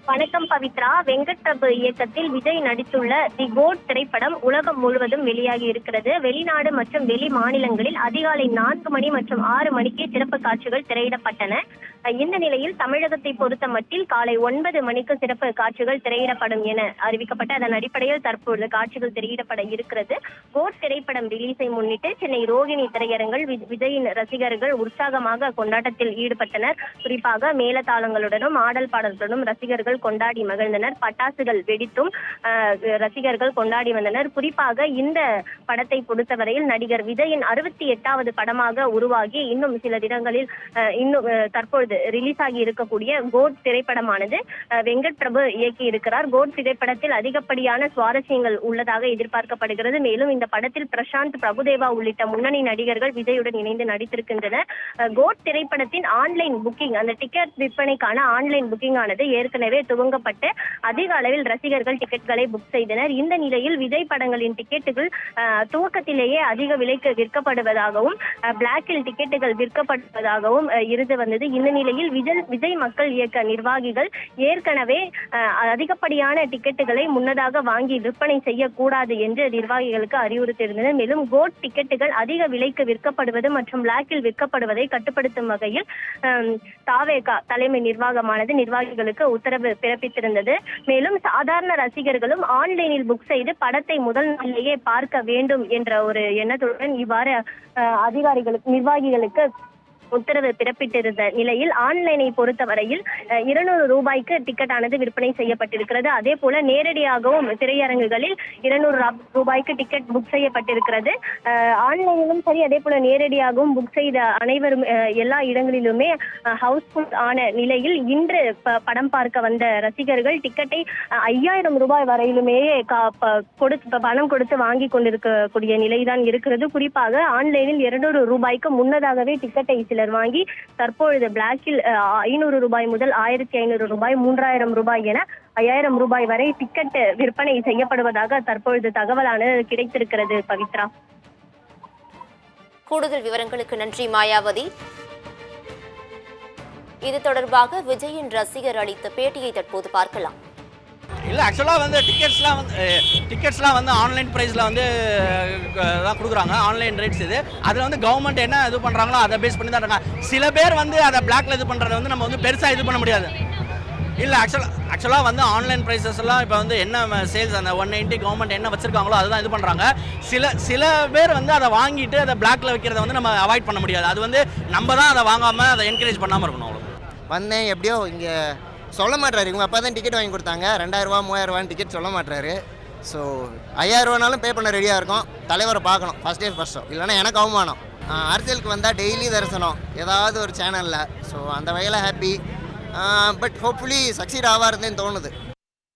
வணக்கம் பவித்ரா. வெங்கட் பிரபு இயக்கத்தில் விஜய் நடித்துள்ள தி கோட் திரைப்படம் உலகம் முழுவதும் வெளியாகி இருக்கிறது. வெளிநாடு மற்றும் வெளி மாநிலங்களில் அதிகாலை 4 மணி மற்றும் 6 மணிக்கு சிறப்பு காட்சிகள் திரையிடப்பட்டன. இந்த நிலையில் தமிழகத்தை பொறுத்த மட்டில் காலை 9 மணிக்கு சிறப்பு காட்சிகள் திரையிடப்படும் என அறிவிக்கப்பட்ட அதன் அடிப்படையில் தற்போது காட்சிகள் திரையிடப்பட இருக்கிறது. கோட் திரைப்படம் ரிலீஸை முன்னிட்டு சென்னை ரோகிணி திரையரங்கில் விஜயின் ரசிகர்கள் உற்சாகமாக கொண்டாட்டத்தில் ஈடுபட்டனர். குறிப்பாக மேளதாளங்களுடனும் ஆடல் பாடல்களுடன் ரசிகர்கள் கொண்டாடி மகிழ்ந்தனர். பட்டாசுகள் வெடித்தும் ரசிகர்கள் கொண்டாடி வந்தனர். குறிப்பாக இந்த படத்தை பொறுத்தவரையில் நடிகர் விஜயின் 68வது படமாக உருவாகி இன்னும் சில தினங்களில் இன்னும் தற்பொழுது ரிலீஸ் ஆகி இருக்கக்கூடிய கோட் திரைப்படமானது வெங்கட் பிரபு இயக்கி இருக்கிறார். கோட் திரைப்படத்தில் அதிகப்படியான சுவாரஸ்யங்கள் உள்ளதாக எதிர்பார்க்கப்படுகிறது. மேலும் இந்த படத்தில் பிரசாந்த், பிரபுதேவா உள்ளிட்ட முன்னணி நடிகர்கள் விஜயுடன் இணைந்து நடித்திருக்கின்றனர். கோட் திரைப்படத்தின் ஆன்லைன் புக்கிங், அந்த டிக்கெட் விற்பனைக்கான ஆன்லைன் புக்கிங் ஆனது ஏற்கனவே துவங்கப்பட்டு அதிக அளவில் ரசிகர்கள் டிக்கெட்களை புக் செய்தனர். இந்த நிலையில் விஜய் படங்களின் டிக்கெட்டுகள் துவக்கத்திலேயே அதிக விலைக்கு விற்கப்படுவதாகவும் பிளாக்கில் டிக்கெட்டுகள் விற்கப்படுவதாகவும் இருந்து வந்தது. இந்த நிலையில் விஜய் மக்கள் இயக்க நிர்வாகிகள் ஏற்கனவே அதிகப்படியான டிக்கெட்டுகளை முன்னதாக வாங்கி விற்பனை செய்யக்கூடாது என்று நிர்வாகிகளுக்கு அறிவுறுத்தியிருந்தனர். மேலும் கோட் டிக்கெட்டுகள் அதிக விலைக்கு விற்கப்படுவது மற்றும் பிளாக்கில் விற்கப்படுவதை கட்டுப்படுத்தும் வகையில் தாவேகா தலைமை நிர்வாகமானது நிர்வாகிகளுக்கு உத்தரவு பிறப்பித்திருந்தது. மேலும் சாதாரண ரசிகர்களும் ஆன்லைனில் புக் செய்து படத்தை முதல் நாளிலேயே பார்க்க வேண்டும் என்ற ஒரு எண்ணத்துடன் இவ்வாறு நிர்வாகிகளுக்கு உத்தரவு பிறப்பிட்டிருந்த நிலையில் ஆன்லைனை பொறுத்தவரையில் 200 ரூபாய்க்கு டிக்கெட் ஆனது விற்பனை செய்யப்பட்டிருக்கிறது. அதே போல நேரடியாகவும் திரையரங்குகளில் 200 ரூபாய்க்கு டிக்கெட் புக் செய்யப்பட்டிருக்கிறது. ஆன்லைனிலும் சரி, அதே போல நேரடியாகவும் புக் செய்த அனைவரும் எல்லா இடங்களிலுமே ஹவுஸ்ஃபுல் ஆன நிலையில் இன்று படம் பார்க்க வந்த ரசிகர்கள் டிக்கெட்டை 5000 ரூபாய் வரையிலுமே பணம் கொடுத்து வாங்கி கொண்டிருக்கக்கூடிய நிலைதான் இருக்கிறது. குறிப்பாக ஆன்லைனில் 200 ரூபாய்க்கு முன்னதாகவே டிக்கெட்டை சிலர் வாங்கி தற்பொழுது பிளாக்கில் 500 ரூபாய் முதல் 1500 ரூபாய், 3000 ரூபாய் என 5000 ரூபாய் வரை டிக்கெட் விற்பனை செய்யப்படுவதாக தற்பொழுது தகவலானது கிடைத்திருக்கிறது. பவித்ரா, கூடுதல் விவரங்களுக்கு நன்றி மாயாவதி. இது தொடர்பாக விஜயின் ரசிகர் அளித்த பேட்டியை தற்போது பார்க்கலாம். இல்லை, ஆக்சுவலாக வந்து டிக்கெட்ஸ்லாம் வந்து ஆன்லைன் ப்ரைஸில் வந்து தான் கொடுக்குறாங்க. ஆன்லைன் ரேட்ஸ் இது. அதில் வந்து கவர்மெண்ட் என்ன இது பண்ணுறாங்களோ அதை பேஸ் பண்ணி தான் இருக்காங்க. சில பேர் வந்து அதை பிளாக்ல இது பண்ணுறத வந்து நம்ம வந்து பெருசாக இது பண்ண முடியாது. இல்லை, ஆக்சுவலாக வந்து ஆன்லைன் ப்ரைஸஸ் எல்லாம் இப்போ வந்து என்ன சேல்ஸ் அந்த 190 கவர்மெண்ட் என்ன வச்சுருக்காங்களோ அதுதான் இது பண்ணுறாங்க. சில பேர் வந்து அதை வாங்கிட்டு அதை பிளாக்ல வைக்கிறத வந்து நம்ம அவாய்ட் பண்ண முடியாது. அது வந்து நம்ம தான் அதை வாங்காமல் அதை என்கரேஜ் பண்ணாமல் இருக்கணும். அவ்வளோ வந்தேன். எப்படியோ இங்கே சொல்ல மாட்டாரு. இவங்க அப்பா தான் டிக்கெட் வாங்கி கொடுத்தாங்க. 2000 ரூபா 3000 டிக்கெட் சொல்ல மாட்டாரு. ஸோ 5000 ரூபானாலும் பே பண்ண ரெடியாக இருக்கும். தலைவரை பார்க்கணும் ஃபஸ்ட் டே ஃபஸ்ட்டோ, இல்லைனா எனக்கு அவமானம். அரசியலுக்கு வந்தால் டெய்லி தரிசனம் ஏதாவது ஒரு சேனலில். ஸோ அந்த வகையில் ஹாப்பி. பட் ஹோப்ஃபுல்லி சக்சீட் ஆவாருன்னு தோணுது.